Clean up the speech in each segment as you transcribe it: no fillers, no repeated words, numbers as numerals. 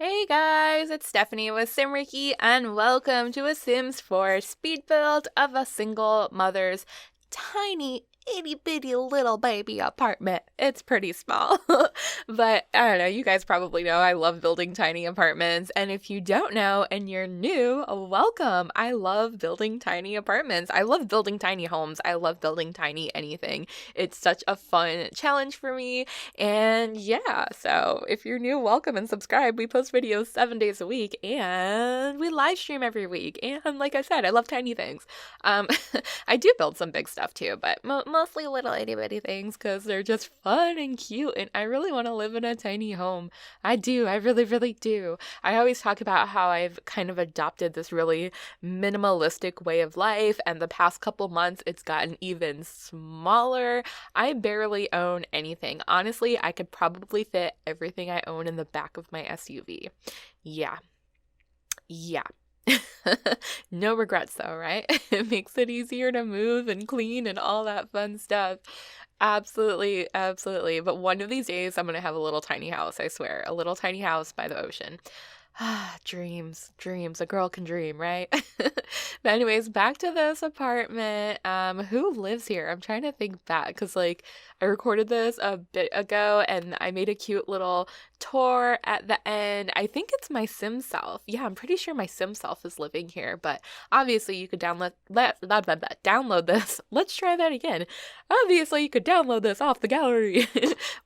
Hey guys, it's Stephanie with Simarchy, and welcome to a Sims 4 speed build of a single mother's tiny itty bitty little baby apartment. It's pretty small, but I don't know, you guys probably know I love building tiny apartments, and if you don't know and you're new, welcome. I love building tiny apartments. I love building tiny homes. I love building tiny anything. It's such a fun challenge for me. And yeah, so if you're new, welcome and subscribe. We post videos 7 days a week and we live stream every week. And like I said, I love tiny things. Um, I do build some big stuff too, but mostly little itty bitty things because they're just fun and cute. And I really want to live in a tiny home. I do. I really, really do. I always talk about how I've kind of adopted this really minimalistic way of life. And the past couple months, it's gotten even smaller. I barely own anything. Honestly, I could probably fit everything I own in the back of my SUV. Yeah. Yeah. No regrets though, right? It makes it easier to move and clean and all that fun stuff. Absolutely, absolutely. But one of these days, I'm going to have a little tiny house, I swear. A little tiny house by the ocean. Ah, dreams, dreams. A girl can dream, right? But anyways, back to this apartment. Who lives here? I'm trying to think back because like I recorded this a bit ago and I made a cute little tour at the end. I think it's my sim self. Yeah, I'm pretty sure my sim self is living here, but obviously you could download this. Let's try that again. Obviously you could download this off the gallery.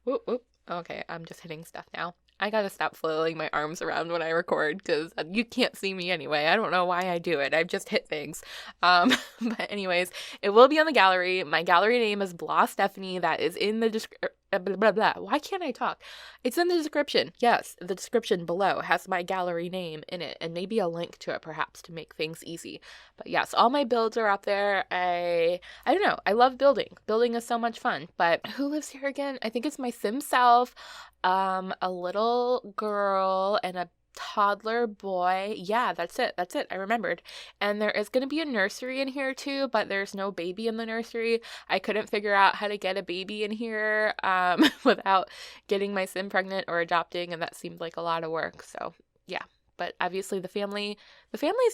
Whoop, whoop. Okay, I'm just hitting stuff now. I gotta stop flailing my arms around when I record because you can't see me anyway. I don't know why I do it. I've just hit things. But anyways, it will be on the gallery. My gallery name is Blah Stephanie. That is in the description. Blah, blah, blah. Why can't I talk? It's in the description. Yes, the description below has my gallery name in it and maybe a link to it perhaps to make things easy. But yes, all my builds are up there. I don't know. I love building. Building is so much fun. But who lives here again? I think it's my sim self, a little girl and a toddler boy. Yeah, that's it. That's it. I remembered. And there is going to be a nursery in here too, but there's no baby in the nursery. I couldn't figure out how to get a baby in here without getting my sim pregnant or adopting, and that seemed like a lot of work. So, yeah. But obviously the families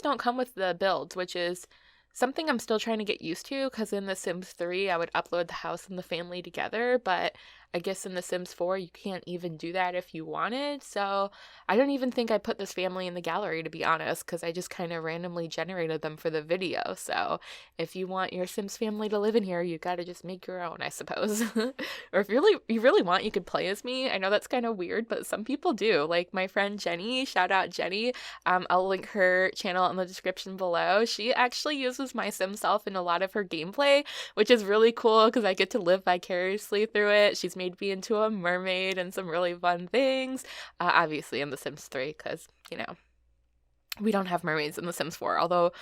don't come with the builds, which is something I'm still trying to get used to because in The Sims 3 I would upload the house and the family together, but I guess in The Sims 4 you can't even do that if you wanted. So I don't even think I put this family in the gallery, to be honest, because I just kind of randomly generated them for the video. So if you want your Sims family to live in here, you got to just make your own, I suppose. Or if you really want, you could play as me. I know that's kind of weird, but some people do. Like my friend Jenny, shout out Jenny. I'll link her channel in the description below. She actually uses my sim self in a lot of her gameplay, which is really cool because I get to live vicariously through it. She's made me into a mermaid and some really fun things. Obviously in The Sims 3 because, we don't have mermaids in The Sims 4, although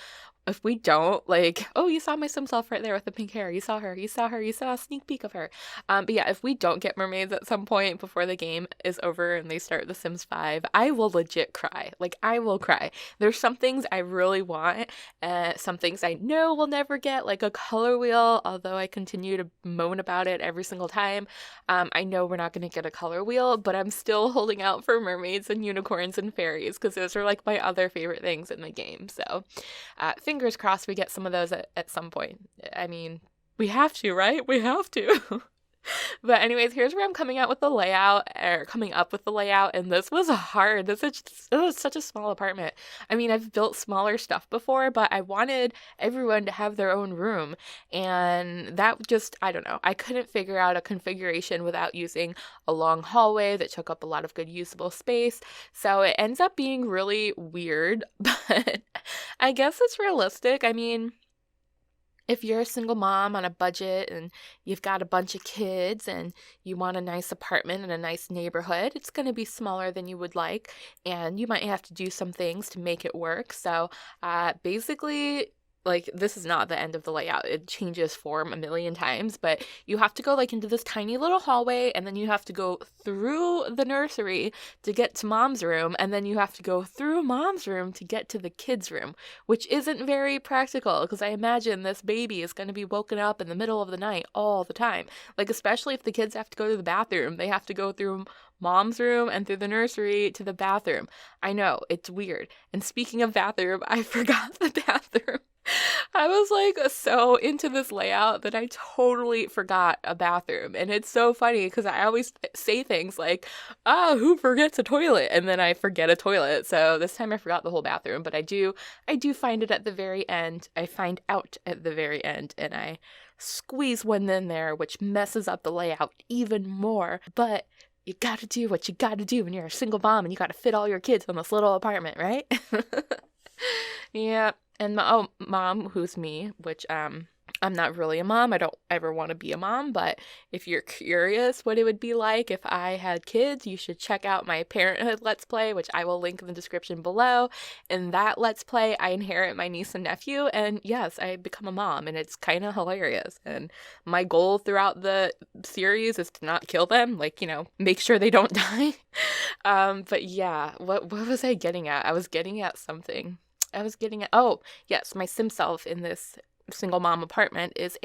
if we don't, like, oh, you saw my sim self right there with the pink hair. You saw her. You saw a sneak peek of her. But yeah, if we don't get mermaids at some point before the game is over and they start The Sims 5, I will legit cry. Like, I will cry. There's some things I really want, some things I know we'll never get, like a color wheel, although I continue to moan about it every single time. I know we're not going to get a color wheel, but I'm still holding out for mermaids and unicorns and fairies because those are like my other favorite things in the game. So, fingers crossed we get some of those at some point. I mean, we have to, right? We have to. But anyways, here's where I'm coming up with the layout, and this was hard. It was such a small apartment. I mean, I've built smaller stuff before, but I wanted everyone to have their own room, and that just, I don't know. I couldn't figure out a configuration without using a long hallway that took up a lot of good usable space, so it ends up being really weird, but I guess it's realistic. I mean, if you're a single mom on a budget and you've got a bunch of kids and you want a nice apartment in a nice neighborhood, it's going to be smaller than you would like, and you might have to do some things to make it work. So basically, like, this is not the end of the layout. It changes form a million times, but you have to go like into this tiny little hallway, and then you have to go through the nursery to get to mom's room, and then you have to go through mom's room to get to the kids' room, which isn't very practical because I imagine this baby is going to be woken up in the middle of the night all the time. Like, especially if the kids have to go to the bathroom, they have to go through mom's room and through the nursery to the bathroom. I know, it's weird. And speaking of bathroom, I forgot the bathroom. I was like so into this layout that I totally forgot a bathroom. And it's so funny because I always say things like, who forgets a toilet? And then I forget a toilet. So this time I forgot the whole bathroom, but I do find it at the very end. I find out at the very end and I squeeze one in there, which messes up the layout even more. But you gotta do what you gotta do when you're a single mom and you gotta fit all your kids in this little apartment, right? Yeah. And my mom, who's me, which I'm not really a mom. I don't ever want to be a mom, but if you're curious what it would be like if I had kids, you should check out my Parenthood Let's Play, which I will link in the description below. In that Let's Play, I inherit my niece and nephew, and yes, I become a mom, and it's kind of hilarious. And my goal throughout the series is to not kill them, like, make sure they don't die. But yeah, what was I getting at? I was getting at something. Oh, yes, my sim self in this single mom apartment is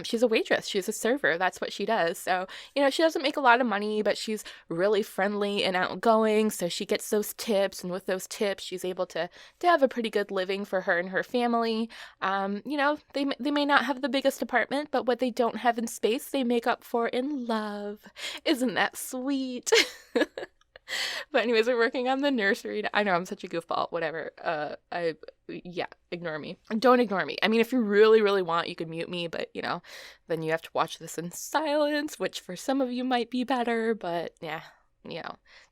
she's a waitress. She's a server. That's what she does. So, she doesn't make a lot of money, but she's really friendly and outgoing. So she gets those tips. And with those tips, she's able to have a pretty good living for her and her family. They may not have the biggest apartment, but what they don't have in space, they make up for in love. Isn't that sweet? But anyways, we're working on the nursery. I know I'm such a goofball. Whatever. Ignore me. Don't ignore me. I mean, if you really, really want, you could mute me, but then you have to watch this in silence, which for some of you might be better, but yeah.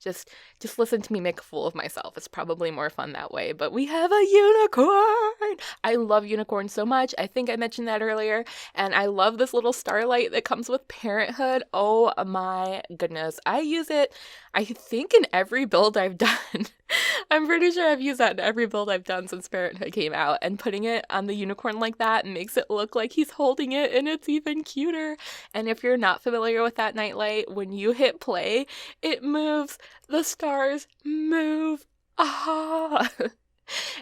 Just listen to me make a fool of myself. It's probably more fun that way. But we have a unicorn. I love unicorns so much. I think I mentioned that earlier. And I love this little starlight that comes with Parenthood. Oh my goodness. I use it, I think, in every build I've done. I'm pretty sure I've used that in every build I've done since Parenthood came out. And putting it on the unicorn like that makes it look like he's holding it, and it's even cuter. And if you're not familiar with that nightlight, when you hit play, it moves. The stars move. Ah!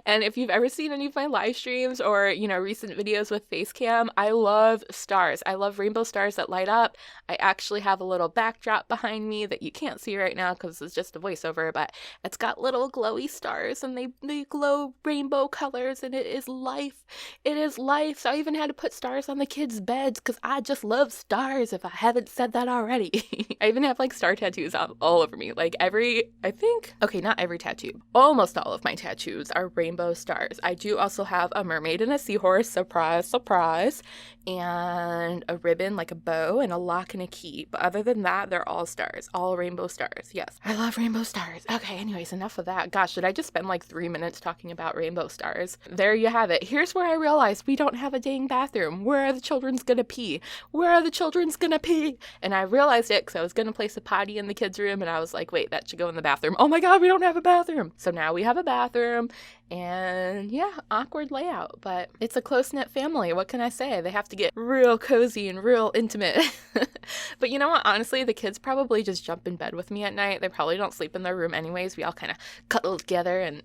And if you've ever seen any of my live streams or, recent videos with Facecam, I love stars. I love rainbow stars that light up. I actually have a little backdrop behind me that you can't see right now because it's just a voiceover, but it's got little glowy stars and they glow rainbow colors, and it is life. It is life. So I even had to put stars on the kids' beds because I just love stars, if I haven't said that already. I even have star tattoos all over me. Not every tattoo. Almost all of my tattoos are rainbow stars. I do also have a mermaid and a seahorse, surprise, surprise, and a ribbon, like a bow, and a lock and a key. But other than that, they're all stars, all rainbow stars. Yes, I love rainbow stars. Okay, anyways, enough of that. Gosh, did I just spend 3 minutes talking about rainbow stars? There you have it. Here's where I realized we don't have a dang bathroom. Where are the children's gonna pee? Where are the children's gonna pee? And I realized it because I was gonna place a potty in the kids' room, and I was like, wait, that should go in the bathroom. Oh my god, we don't have a bathroom. So now we have a bathroom. And yeah, awkward layout, but it's a close-knit family. What can I say? They have to get real cozy and real intimate. But you know what? Honestly, the kids probably just jump in bed with me at night. They probably don't sleep in their room anyways. We all kind of cuddle together, and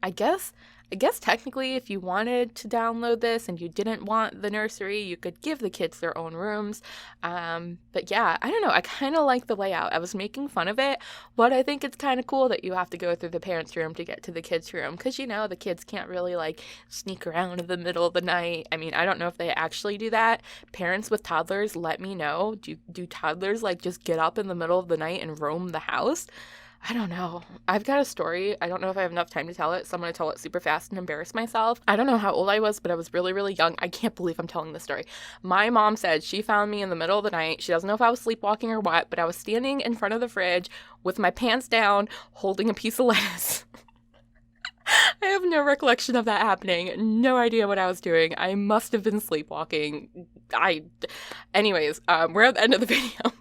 I guess technically if you wanted to download this and you didn't want the nursery, you could give the kids their own rooms. But yeah, I don't know. I kind of like the layout. I was making fun of it, but I think it's kind of cool that you have to go through the parents' room to get to the kids' room because, the kids can't really sneak around in the middle of the night. I mean, I don't know if they actually do that. Parents with toddlers, let me know. Do toddlers just get up in the middle of the night and roam the house? I don't know. I've got a story. I don't know if I have enough time to tell it, so I'm going to tell it super fast and embarrass myself. I don't know how old I was, but I was really, really young. I can't believe I'm telling this story. My mom said she found me in the middle of the night. She doesn't know if I was sleepwalking or what, but I was standing in front of the fridge with my pants down, holding a piece of lettuce. I have no recollection of that happening. No idea what I was doing. I must have been sleepwalking. Anyways, we're at the end of the video.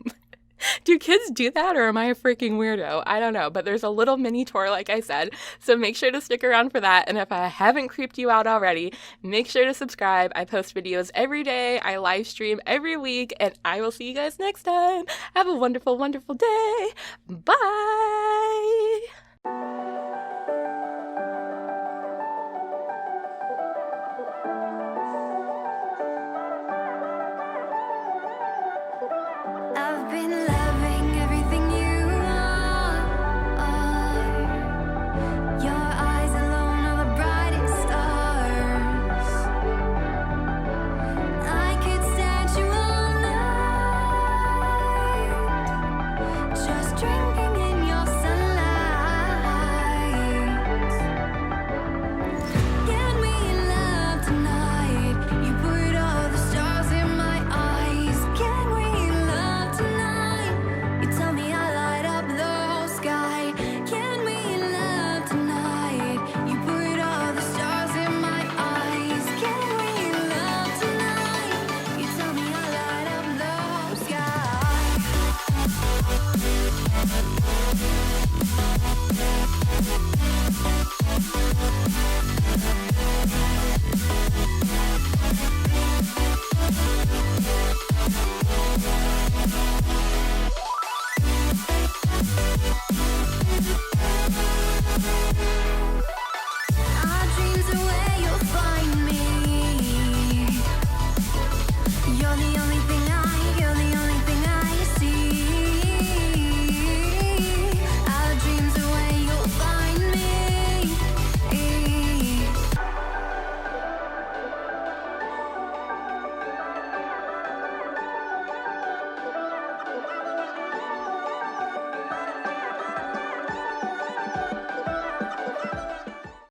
Do kids do that, or am I a freaking weirdo? I don't know, but there's a little mini tour, like I said, so make sure to stick around for that. And if I haven't creeped you out already, make sure to subscribe. I post videos every day. I live stream every week, and I will see you guys next time. Have a wonderful, wonderful day. Bye. I've been loving everything you